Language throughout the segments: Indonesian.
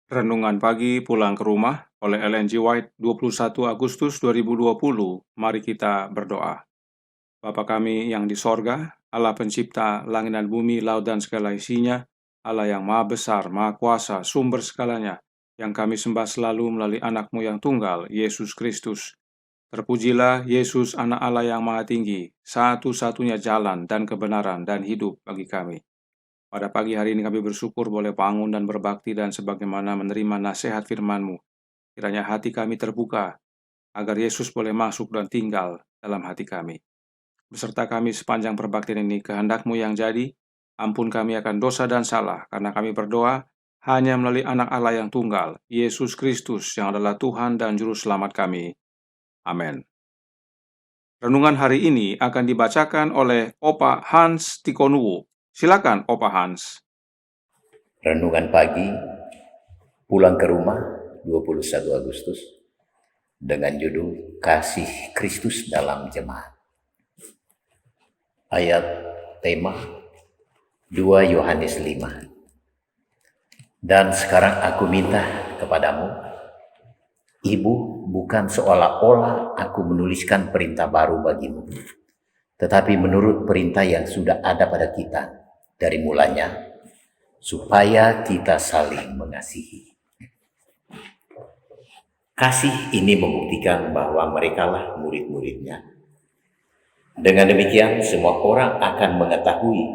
Renungan Pagi Pulang ke Rumah oleh Ellen G. White 21 Agustus 2020. Mari kita berdoa. Bapa kami yang di sorga, Allah pencipta langit dan bumi, laut dan segala isinya, Allah yang maha besar, maha kuasa, sumber segalanya, yang kami sembah selalu melalui anak-Mu yang tunggal, Yesus Kristus. Terpujilah Yesus, anak Allah yang maha tinggi, satu-satunya jalan dan kebenaran dan hidup bagi kami. Pada pagi hari ini kami bersyukur boleh bangun dan berbakti dan sebagaimana menerima nasihat firman-Mu. Kiranya hati kami terbuka, agar Yesus boleh masuk dan tinggal dalam hati kami. Beserta kami sepanjang perbaktian ini, kehendak-Mu yang jadi, ampun kami akan dosa dan salah, karena kami berdoa hanya melalui anak Allah yang tunggal, Yesus Kristus yang adalah Tuhan dan Juru Selamat kami. Amin. Renungan hari ini akan dibacakan oleh Opa Hans Tikonuwo. Silakan Opa Hans. Renungan pagi pulang ke rumah 21 Agustus dengan judul Kasih Kristus dalam Jemaat. Ayat tema 2 Yohanes 5. Dan sekarang aku minta kepadamu, Ibu, bukan seolah-olah aku menuliskan perintah baru bagimu, tetapi menurut perintah yang sudah ada pada kita dari mulanya, supaya kita saling mengasihi. Kasih ini membuktikan bahwa merekalah murid-muridnya. Dengan demikian, semua orang akan mengetahui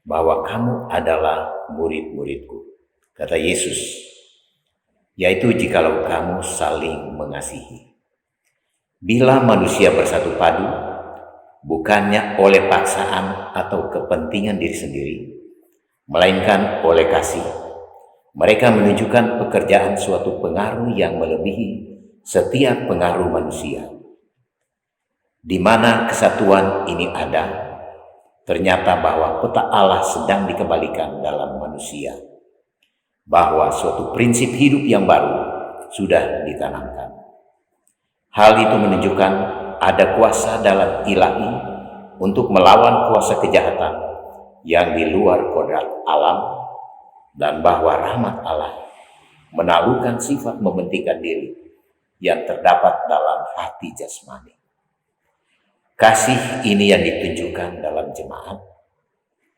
bahwa kamu adalah murid-muridku, kata Yesus, yaitu jikalau kamu saling mengasihi. Bila manusia bersatu padu, bukannya oleh paksaan atau kepentingan diri sendiri, melainkan oleh kasih, mereka menunjukkan pekerjaan suatu pengaruh yang melebihi setiap pengaruh manusia. Di mana kesatuan ini ada, ternyata bahwa peta Allah sedang dikembalikan dalam manusia, bahwa suatu prinsip hidup yang baru sudah ditanamkan. Hal itu menunjukkan ada kuasa dalam ilahi untuk melawan kuasa kejahatan yang di luar kodrat alam, dan bahwa rahmat Allah menaklukkan sifat mementingkan diri yang terdapat dalam hati jasmani. Kasih ini yang ditunjukkan dalam jemaat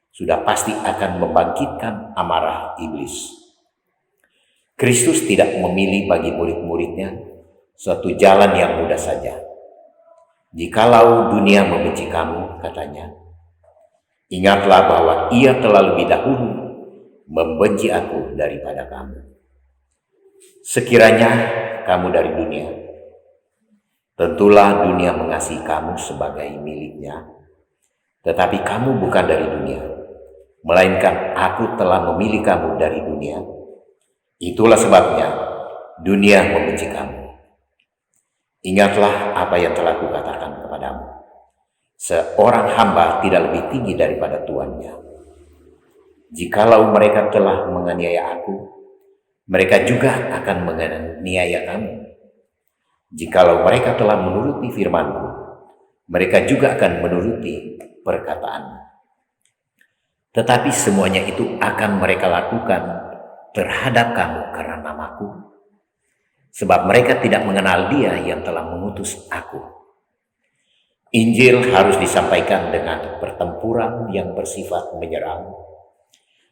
sudah pasti akan membangkitkan amarah iblis. Kristus tidak memilih bagi murid-muridnya suatu jalan yang mudah saja. Jikalau dunia membenci kamu, katanya, ingatlah bahwa ia telah lebih dahulu membenci aku daripada kamu. Sekiranya kamu dari dunia, tentulah dunia mengasihi kamu sebagai miliknya. Tetapi kamu bukan dari dunia, melainkan aku telah memilih kamu dari dunia. Itulah sebabnya dunia membenci kamu. Ingatlah apa yang telah kukatakan kepadamu. Seorang hamba tidak lebih tinggi daripada tuannya. Jikalau mereka telah menganiaya aku, mereka juga akan menganiaya kamu. Jikalau mereka telah menuruti firman-Ku, mereka juga akan menuruti perkataan-Mu. Tetapi semuanya itu akan mereka lakukan terhadap kamu karena nama-Ku, sebab mereka tidak mengenal Dia yang telah mengutus aku. Injil harus disampaikan dengan pertempuran yang bersifat menyerang,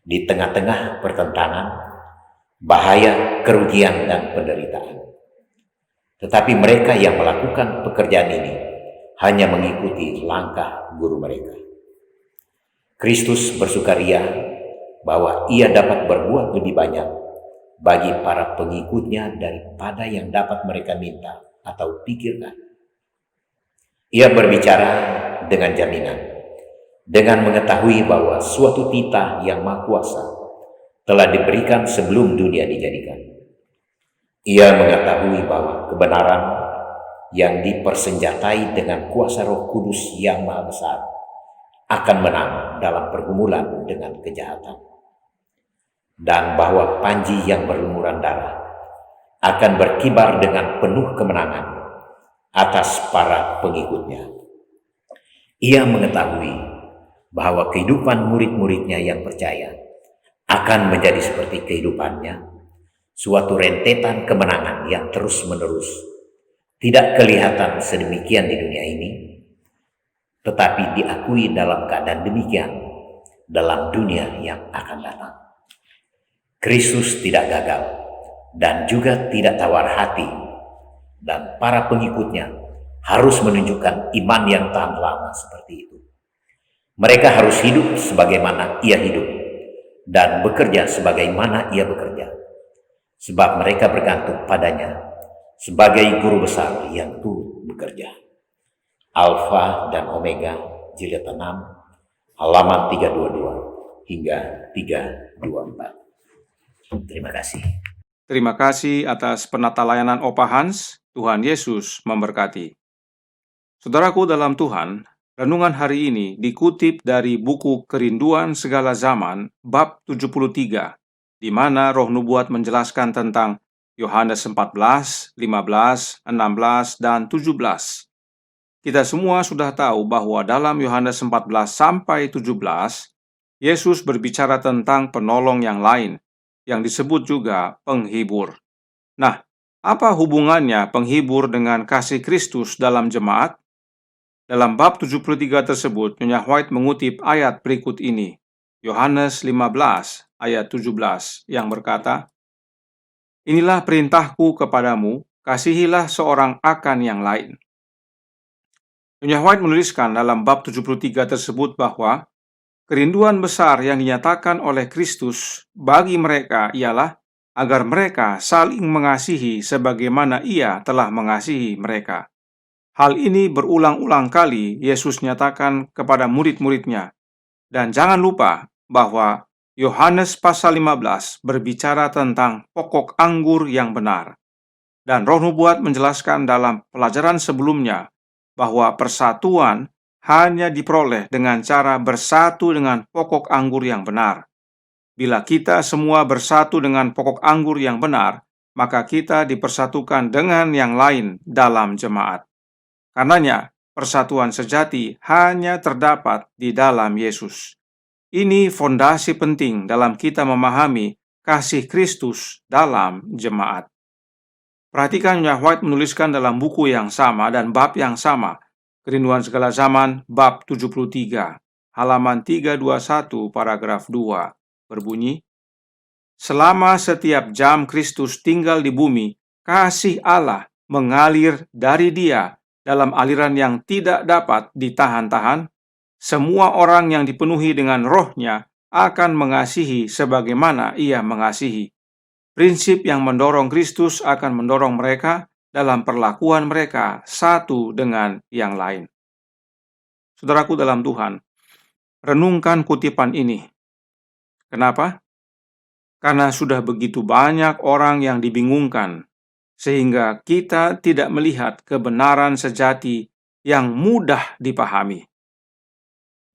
di tengah-tengah pertentangan, bahaya, kerugian, dan penderitaan. Tetapi mereka yang melakukan pekerjaan ini hanya mengikuti langkah guru mereka. Kristus bersukaria bahwa ia dapat berbuat lebih banyak bagi para pengikutnya daripada yang dapat mereka minta atau pikirkan. Ia berbicara dengan jaminan, dengan mengetahui bahwa suatu titah yang maha kuasa telah diberikan sebelum dunia dijadikan. Ia mengetahui bahwa kebenaran yang dipersenjatai dengan kuasa Roh Kudus yang maha besar akan menang dalam pergumulan dengan kejahatan, dan bahwa panji yang berlumuran darah akan berkibar dengan penuh kemenangan atas para pengikutnya. Ia mengetahui bahwa kehidupan murid-muridnya yang percaya akan menjadi seperti kehidupannya, suatu rentetan kemenangan yang terus-menerus tidak kelihatan sedemikian di dunia ini, tetapi diakui dalam keadaan demikian dalam dunia yang akan datang. Kristus tidak gagal dan juga tidak tawar hati, dan para pengikutnya harus menunjukkan iman yang tahan lama seperti itu. Mereka harus hidup sebagaimana ia hidup dan bekerja sebagaimana ia bekerja, sebab mereka bergantung padanya sebagai guru besar yang turut bekerja. Alfa dan Omega, jilid 6, halaman 322 hingga 324. Terima kasih. Terima kasih atas penata layanan Opa Hans. Tuhan Yesus memberkati. Saudaraku dalam Tuhan, renungan hari ini dikutip dari buku Kerinduan Segala Zaman, bab 73, di mana Roh Nubuat menjelaskan tentang Yohanes 14, 15, 16, dan 17. Kita semua sudah tahu bahwa dalam Yohanes 14 sampai 17, Yesus berbicara tentang penolong yang lain, yang disebut juga penghibur. Nah, apa hubungannya penghibur dengan kasih Kristus dalam jemaat? Dalam bab 73 tersebut, Nyonya White mengutip ayat berikut ini. Yohanes 15 ayat 17 yang berkata, "Inilah perintahku kepadamu, kasihilah seorang akan yang lain." Nyonya White menuliskan dalam bab 73 tersebut bahwa kerinduan besar yang dinyatakan oleh Kristus bagi mereka ialah agar mereka saling mengasihi sebagaimana Ia telah mengasihi mereka. Hal ini berulang-ulang kali Yesus nyatakan kepada murid-muridnya. Dan jangan lupa bahwa Yohanes pasal 15 berbicara tentang pokok anggur yang benar. Dan Roh Nubuat menjelaskan dalam pelajaran sebelumnya bahwa persatuan hanya diperoleh dengan cara bersatu dengan pokok anggur yang benar. Bila kita semua bersatu dengan pokok anggur yang benar, maka kita dipersatukan dengan yang lain dalam jemaat. Karenanya, persatuan sejati hanya terdapat di dalam Yesus. Ini fondasi penting dalam kita memahami kasih Kristus dalam jemaat. Perhatikan, Nyonya White menuliskan dalam buku yang sama dan bab yang sama, Kerinduan Segala Zaman, bab 73, halaman 321, paragraf 2, berbunyi, "Selama setiap jam Kristus tinggal di bumi, kasih Allah mengalir dari Dia dalam aliran yang tidak dapat ditahan-tahan. Semua orang yang dipenuhi dengan Roh-Nya akan mengasihi sebagaimana Ia mengasihi. Prinsip yang mendorong Kristus akan mendorong mereka dalam perlakuan mereka satu dengan yang lain." Saudaraku dalam Tuhan, renungkan kutipan ini. Kenapa? Karena sudah begitu banyak orang yang dibingungkan, sehingga kita tidak melihat kebenaran sejati yang mudah dipahami.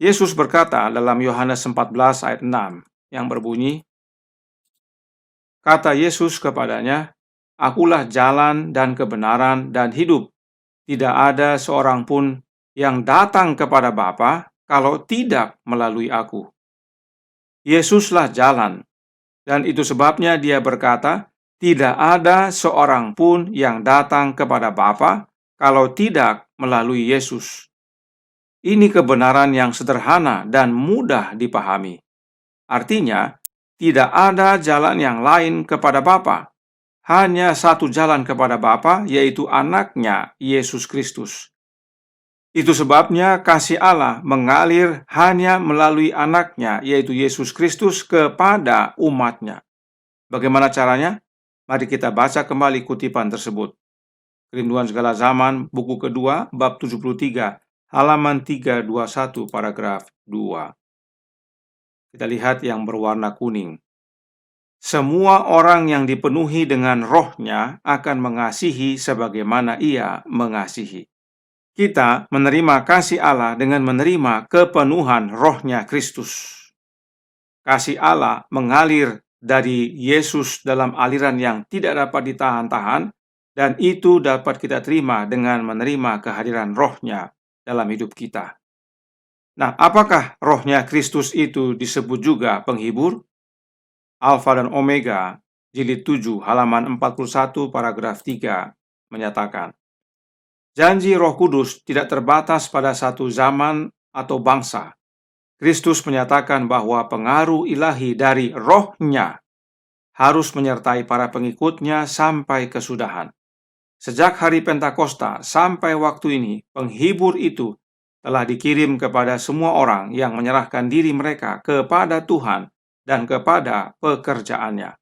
Yesus berkata dalam Yohanes 14 ayat 6 yang berbunyi, kata Yesus kepadanya, "Akulah jalan dan kebenaran dan hidup. Tidak ada seorang pun yang datang kepada Bapa kalau tidak melalui aku." Yesuslah jalan, dan itu sebabnya Dia berkata, tidak ada seorang pun yang datang kepada Bapa kalau tidak melalui Yesus. Ini kebenaran yang sederhana dan mudah dipahami. Artinya, tidak ada jalan yang lain kepada Bapa. Hanya satu jalan kepada Bapa, yaitu Anaknya, Yesus Kristus. Itu sebabnya kasih Allah mengalir hanya melalui Anaknya, yaitu Yesus Kristus, kepada umatnya. Bagaimana caranya? Mari kita baca kembali kutipan tersebut. Kerinduan Segala Zaman, buku kedua, bab 73, halaman 321, paragraf 2. Kita lihat yang berwarna kuning. Semua orang yang dipenuhi dengan Roh-Nya akan mengasihi sebagaimana Ia mengasihi. Kita menerima kasih Allah dengan menerima kepenuhan Roh-Nya Kristus. Kasih Allah mengalir dari Yesus dalam aliran yang tidak dapat ditahan-tahan, dan itu dapat kita terima dengan menerima kehadiran Roh-Nya dalam hidup kita. Nah, apakah Roh-Nya Kristus itu disebut juga penghibur? Alfa dan Omega, jilid 7, halaman 41, paragraf 3, menyatakan, janji Roh Kudus tidak terbatas pada satu zaman atau bangsa. Kristus menyatakan bahwa pengaruh ilahi dari Roh-Nya harus menyertai para pengikutnya sampai kesudahan. Sejak hari Pentakosta sampai waktu ini, penghibur itu telah dikirim kepada semua orang yang menyerahkan diri mereka kepada Tuhan dan kepada pekerjaannya.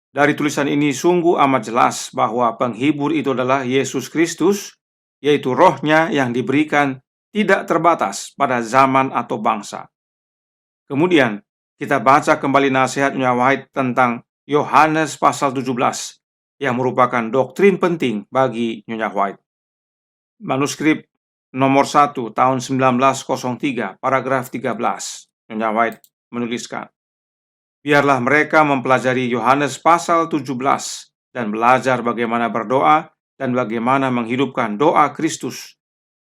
Dari tulisan ini sungguh amat jelas bahwa penghibur itu adalah Yesus Kristus, yaitu Roh-Nya yang diberikan tidak terbatas pada zaman atau bangsa. Kemudian, kita baca kembali nasihat Nyonya White tentang Yohanes pasal 17, yang merupakan doktrin penting bagi Nyonya White. Manuskrip nomor 1 tahun 1903, paragraf 13, Nyonya White menuliskan, biarlah mereka mempelajari Yohanes pasal 17 dan belajar bagaimana berdoa dan bagaimana menghidupkan doa Kristus.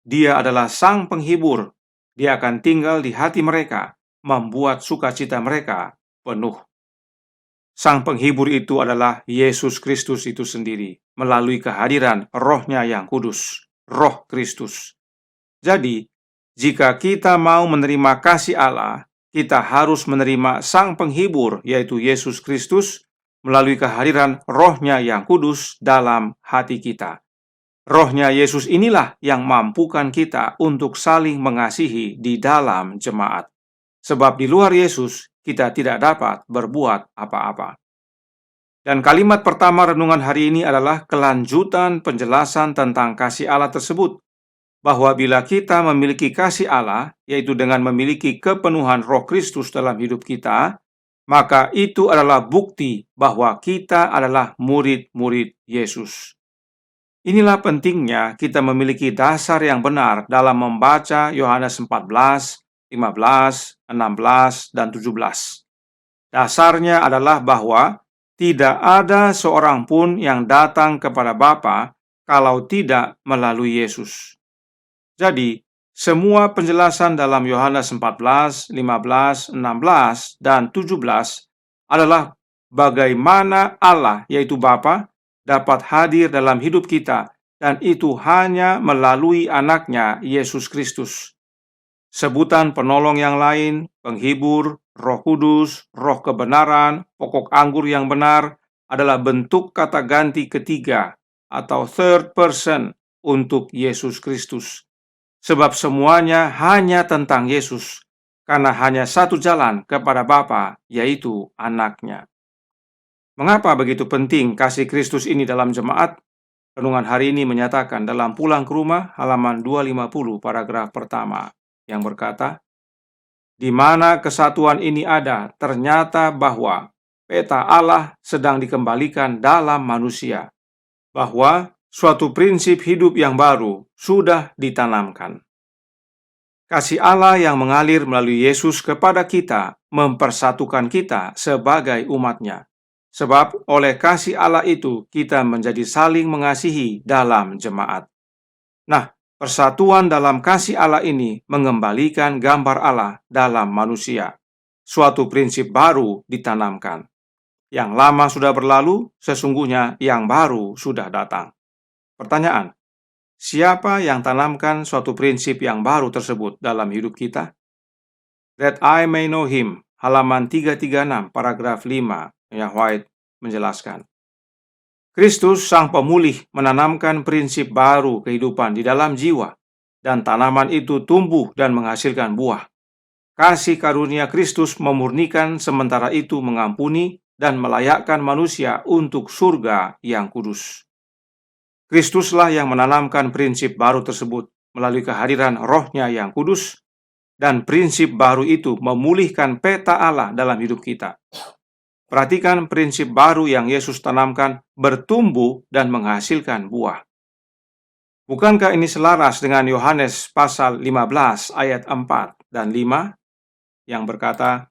Dia adalah Sang Penghibur. Dia akan tinggal di hati mereka, membuat sukacita mereka penuh. Sang Penghibur itu adalah Yesus Kristus itu sendiri, melalui kehadiran Roh-Nya yang kudus, Roh Kristus. Jadi, jika kita mau menerima kasih Allah, kita harus menerima Sang Penghibur, yaitu Yesus Kristus, melalui kehadiran Roh-Nya yang kudus dalam hati kita. Roh-Nya Yesus inilah yang mampukan kita untuk saling mengasihi di dalam jemaat. Sebab di luar Yesus, kita tidak dapat berbuat apa-apa. Dan kalimat pertama renungan hari ini adalah kelanjutan penjelasan tentang kasih Allah tersebut, bahwa bila kita memiliki kasih Allah, yaitu dengan memiliki kepenuhan Roh Kristus dalam hidup kita, maka itu adalah bukti bahwa kita adalah murid-murid Yesus. Inilah pentingnya kita memiliki dasar yang benar dalam membaca Yohanes 14, 15, 16, dan 17. Dasarnya adalah bahwa tidak ada seorang pun yang datang kepada Bapa kalau tidak melalui Yesus. Jadi, semua penjelasan dalam Yohanes 14, 15, 16, dan 17 adalah bagaimana Allah, yaitu Bapa, dapat hadir dalam hidup kita, dan itu hanya melalui anaknya, Yesus Kristus. Sebutan penolong yang lain, penghibur, Roh Kudus, Roh kebenaran, pokok anggur yang benar, adalah bentuk kata ganti ketiga atau third person untuk Yesus Kristus. Sebab semuanya hanya tentang Yesus, karena hanya satu jalan kepada Bapa, yaitu anaknya. Mengapa begitu penting kasih Kristus ini dalam jemaat? Renungan hari ini menyatakan dalam Pulang ke Rumah, halaman 250, paragraf pertama, yang berkata, di mana kesatuan ini ada, ternyata bahwa peta Allah sedang dikembalikan dalam manusia, bahwa suatu prinsip hidup yang baru sudah ditanamkan. Kasih Allah yang mengalir melalui Yesus kepada kita mempersatukan kita sebagai umat-Nya. Sebab oleh kasih Allah itu kita menjadi saling mengasihi dalam jemaat. Nah, persatuan dalam kasih Allah ini mengembalikan gambar Allah dalam manusia. Suatu prinsip baru ditanamkan. Yang lama sudah berlalu, sesungguhnya yang baru sudah datang. Pertanyaan, siapa yang tanamkan suatu prinsip yang baru tersebut dalam hidup kita? That I may know him, halaman 336, paragraf 5, Nyonya White menjelaskan. Kristus Sang Pemulih menanamkan prinsip baru kehidupan di dalam jiwa, dan tanaman itu tumbuh dan menghasilkan buah. Kasih karunia Kristus memurnikan, sementara itu mengampuni dan melayakkan manusia untuk surga yang kudus. Kristuslah yang menanamkan prinsip baru tersebut melalui kehadiran Roh-Nya yang kudus, dan prinsip baru itu memulihkan peta Allah dalam hidup kita. Perhatikan prinsip baru yang Yesus tanamkan bertumbuh dan menghasilkan buah. Bukankah ini selaras dengan Yohanes pasal 15 ayat 4 dan 5 yang berkata,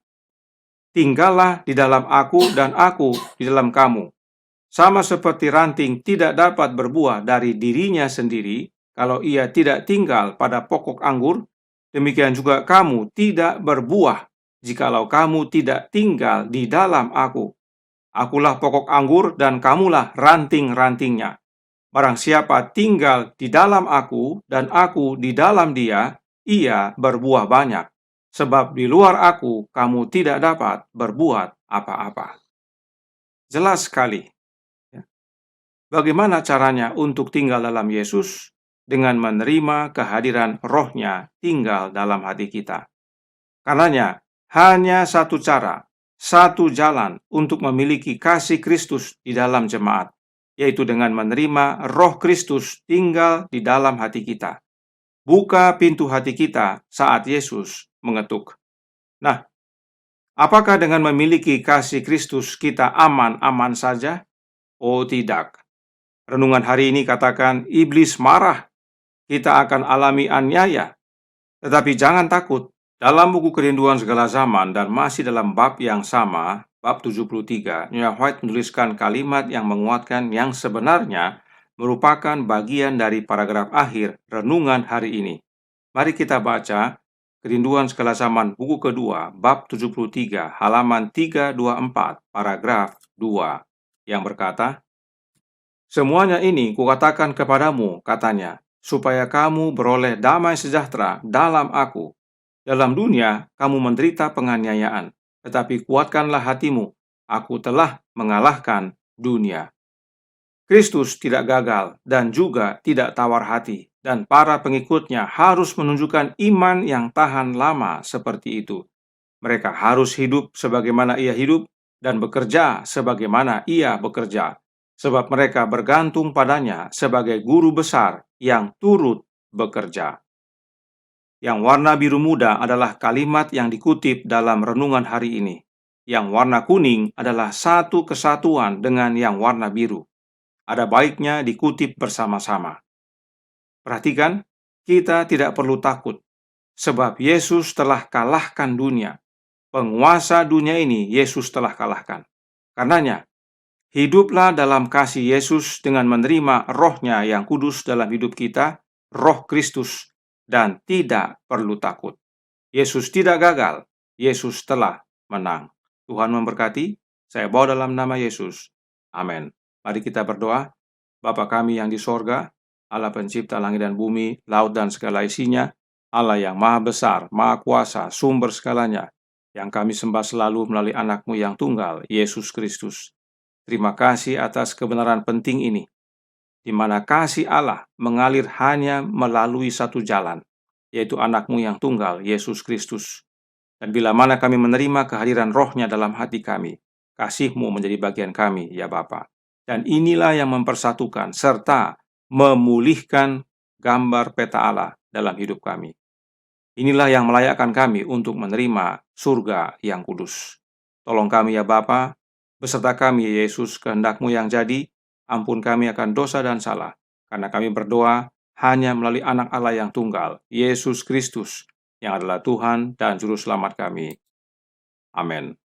tinggallah di dalam aku dan aku di dalam kamu. Sama seperti ranting tidak dapat berbuah dari dirinya sendiri kalau ia tidak tinggal pada pokok anggur, demikian juga kamu tidak berbuah jikalau kamu tidak tinggal di dalam aku. Akulah pokok anggur dan kamulah ranting-rantingnya. Barang siapa tinggal di dalam aku dan aku di dalam dia, ia berbuah banyak. Sebab di luar aku kamu tidak dapat berbuat apa-apa. Jelas sekali. Bagaimana caranya untuk tinggal dalam Yesus? Dengan menerima kehadiran Roh-Nya tinggal dalam hati kita. Karenanya, hanya satu cara, satu jalan untuk memiliki kasih Kristus di dalam jemaat, yaitu dengan menerima Roh Kristus tinggal di dalam hati kita. Buka pintu hati kita saat Yesus mengetuk. Nah, apakah dengan memiliki kasih Kristus kita aman-aman saja? Oh tidak. Renungan hari ini katakan iblis marah. Kita akan alami aniaya. Tetapi jangan takut. Dalam buku Kerinduan Segala Zaman dan masih dalam bab yang sama, bab 73, Nyonya White menuliskan kalimat yang menguatkan yang sebenarnya merupakan bagian dari paragraf akhir renungan hari ini. Mari kita baca Kerinduan Segala Zaman buku kedua, bab 73, halaman 324, paragraf 2, yang berkata, "Semuanya ini kukatakan kepadamu," katanya, "supaya kamu beroleh damai sejahtera dalam aku. Dalam dunia kamu menderita penganiayaan, tetapi kuatkanlah hatimu, aku telah mengalahkan dunia." Kristus tidak gagal dan juga tidak tawar hati, dan para pengikutnya harus menunjukkan iman yang tahan lama seperti itu. Mereka harus hidup sebagaimana ia hidup dan bekerja sebagaimana ia bekerja, sebab mereka bergantung padanya sebagai guru besar yang turut bekerja. Yang warna biru muda adalah kalimat yang dikutip dalam renungan hari ini. Yang warna kuning adalah satu kesatuan dengan yang warna biru. Ada baiknya dikutip bersama-sama. Perhatikan, kita tidak perlu takut, sebab Yesus telah kalahkan dunia. Penguasa dunia ini Yesus telah kalahkan. Karenanya, hiduplah dalam kasih Yesus dengan menerima Roh-Nya yang kudus dalam hidup kita, Roh Kristus, dan tidak perlu takut. Yesus tidak gagal, Yesus telah menang. Tuhan memberkati, saya bawa dalam nama Yesus. Amin. Mari kita berdoa. Bapa kami yang di sorga, Allah pencipta langit dan bumi, laut dan segala isinya, Allah yang maha besar, maha kuasa, sumber segalanya, yang kami sembah selalu melalui anak-Mu yang tunggal, Yesus Kristus. Terima kasih atas kebenaran penting ini, di mana kasih Allah mengalir hanya melalui satu jalan, yaitu anak-Mu yang tunggal, Yesus Kristus. Dan bila mana kami menerima kehadiran Roh-Nya dalam hati kami, kasih-Mu menjadi bagian kami, ya Bapa. Dan inilah yang mempersatukan serta memulihkan gambar peta Allah dalam hidup kami. Inilah yang melayakkan kami untuk menerima surga yang kudus. Tolong kami ya Bapa, beserta kami ya Yesus, kehendak-Mu yang jadi, ampun kami akan dosa dan salah, karena kami berdoa hanya melalui anak Allah yang tunggal, Yesus Kristus, yang adalah Tuhan dan Juru Selamat kami. Amin.